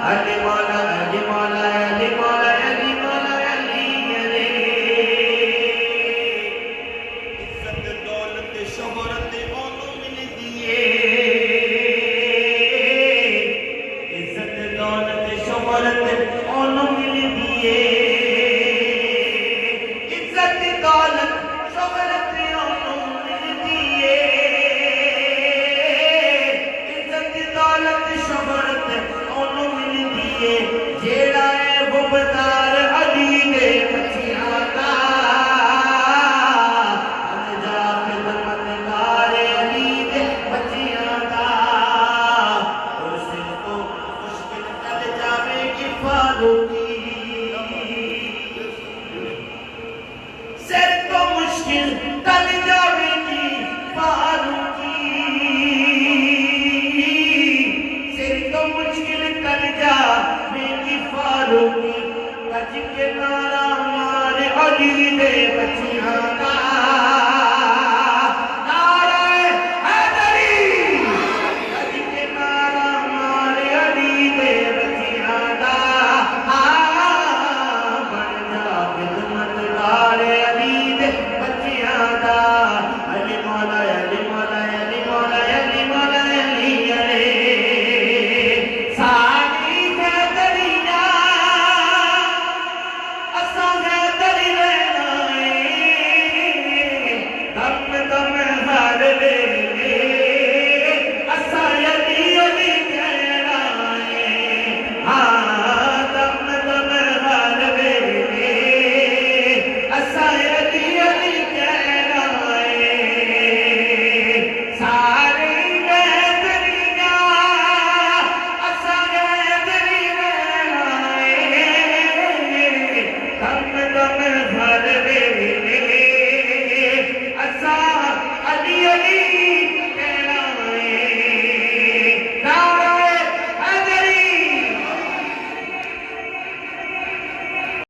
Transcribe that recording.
علی مولا علی مولا علی مولا علی مولا علی علی عزت دولت شہرت اونوں ملدی ہے عزت دولت شہرت اونوں ملدی ہے عزت دولت شہرت اونوں ملدی ہے عزت دولت شہرت اونوں ملدی ہے جیڑا ہے وفادار علی دے بچیاں دا انجا خدمتگار علی دے بچیاں دا اور سر تو مشکل کل جاوے گی فاروقی سر تو مشکل کل جاوے گی فاروقی سر تو مشکل کل جاوے گی فاروقی کج کے نارا مار علی دے بچیاں دا نعرہ حیدری کج کے نارا مار علی دے بچیاں دا بن جا خدمتگار علی دے بچیاں دا علی مولا علی مولا علی مولا علی مولا علی علی ساری حیدریہ اساں حیدری رہنا ہے دم دم ہر ویلے اساں علی علی کہنا ہے ہاں دم دم ہر ویلے اساں علی علی کہنا ہے